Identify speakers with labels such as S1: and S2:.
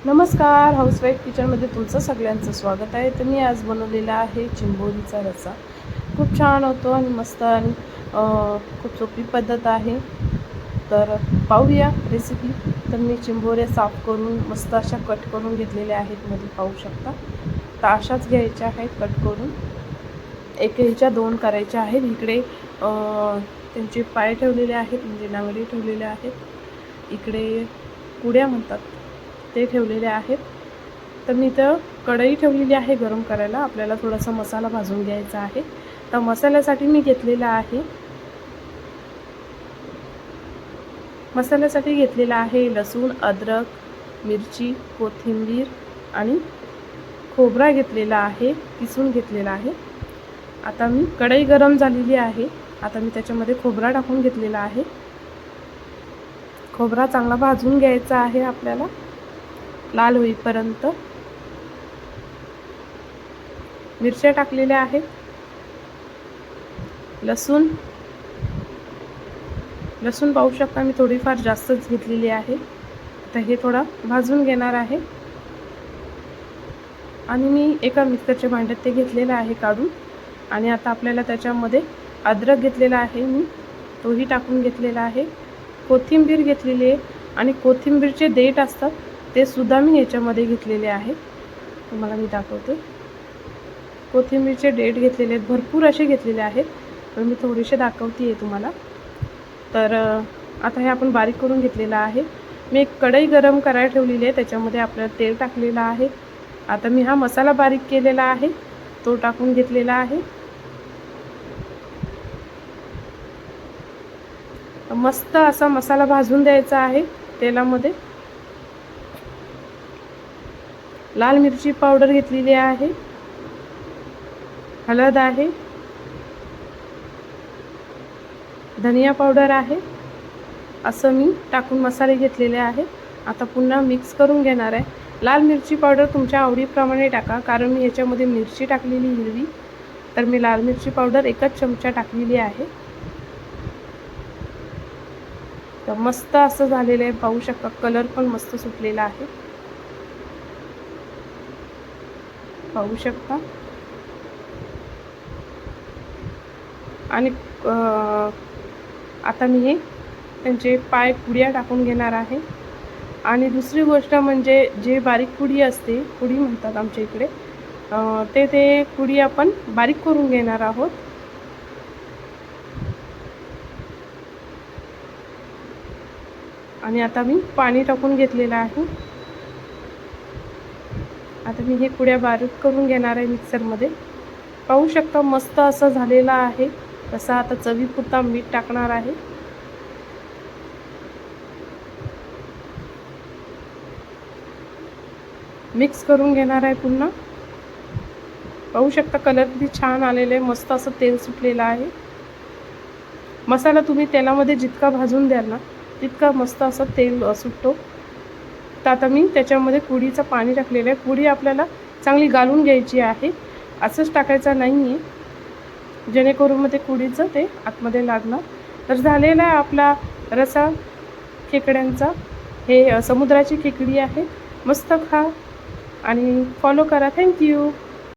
S1: नमस्कार, हाऊसवाईफ किचनमध्ये तुमचं सगळ्यांचं स्वागत आहे. तर मी आज बनवलेला आहे चिंबोरीचा रस्सा. खूप छान होतो आणि मस्त आणि खूप सोपी पद्धत आहे. तर पाहूया रेसिपी. तर मी चिंबोऱ्या साफ करून मस्त अशा कट करून घेतलेल्या आहेत, मध्ये पाहू शकता. तर अशाच घ्यायच्या आहेत कट करून. एकेच्या 2 करायच्या आहेत. इकडे त्यांचे पाय ठेवलेले आहेत, म्हणजे नांगडे ठेवलेले आहेत. इकडे कुड्या म्हणतात ते ठेवलेले आहेत. तर मी इथं कढई ठेवलेली आहे गरम करायला. आपल्याला थोडासा मसाला भाजून घ्यायचा आहे. तर मसाल्यासाठी मी घेतलेला आहे लसूण, अद्रक, मिरची, कोथिंबीर आणि खोबरा घेतलेला आहे, किसून घेतलेला आहे. आता मी कढई गरम झालेली आहे. आता मी त्याच्यामध्ये खोबरा टाकून घेतलेला आहे. खोबरा चांगला भाजून घ्यायचा आहे आपल्याला, लाल होईपर्यंत. मिरच्या टाकलेल्या आहेत. लसूण पाहू शकता, मी थोडीफार जास्तच घेतलेली आहे. आता हे थोडा भाजून घेणार आहे. आणि मी एका मिक्सरच्या भांड्यात ते घेतलेलं आहे काढून. आणि आता आपल्याला त्याच्यामध्ये अद्रक घेतलेला आहे, मी तोही टाकून घेतलेला आहे. कोथिंबीर घेतलेली आहे आणि कोथिंबीरचे देठ असतात ते सुद्धा मी याच्यामध्ये घेतलेले आहे. तुम्हाला मी दाखवते. कोथिंबीरचे देठ घेतलेले आहेत, भरपूर असे घेतलेले आहेत, पण मी थोडेसे दाखवते आहे तुम्हाला. तर आता हे आपण बारीक करून घेतलेलं आहे. मी एक कढई गरम करायला ठेवलेली आहे, त्याच्यामध्ये आपल्याला तेल टाकलेलं आहे. आता मी हा मसाला बारीक केलेला आहे तो टाकून घेतलेला आहे. मस्त असा मसाला भाजून द्यायचा आहे तेलामध्ये. लाल मिरची पावडर घेतलेली आहे, हळद आहे, धनिया पावडर आहे, असं मी टाकून मसाले घेतलेले आहे. आता पुन्हा मिक्स करून घेणार आहे. लाल मिरची पावडर तुमच्या आवडीप्रमाणे टाका, कारण मी याच्यामध्ये मिरची टाकलेली हिरवी, तर मी लाल मिरची पावडर 1 चमचा टाकलेली आहे. तर मस्त असं झालेलं आहे, पाहू शकता. कलर पण मस्त सुटलेला आहे, पाहू शकता. आणि आता मी हे त्यांचे पाय पुड्या टाकून घेणार आहे. आणि दुसरी गोष्ट म्हणजे जे बारीक पुडी असते, पुडी म्हणतात आमच्या इकडे, ते पुडी आपण बारीक करून घेणार आहोत. आणि आता मी पाणी टाकून घेतलेलं आहे. आता मी हे पुड्या बारीक करून घेणार आहे मिक्सरमध्ये. पाहू शकता मस्त असं झालेलं आहे. तसं आता चवीपुरता मीठ टाकणार आहे. मिक्स करून घेणार आहे पुन्हा. पाहू शकता कलर किती छान आलेला आहे, मस्त असं तेल सुटलेलं आहे. मसाला तुम्ही तेलामध्ये जितका भाजून द्याल ना, तितका मस्त असं तेल सुटतो. तर आता मी त्याच्यामध्ये पुडीचं पाणी टाकलेलं आहे. पुडी आपल्याला चांगली गाळून घ्यायची आहे, असंच टाकायचं नाही आहे, जेणेकरून मग ते पुडीचं ते आतमध्ये लागणार. तर झालेला आहे आपला रस्सा खेकड्यांचा. हे समुद्राची खेकडी आहे. मस्त खा आणि फॉलो करा. थँक्यू.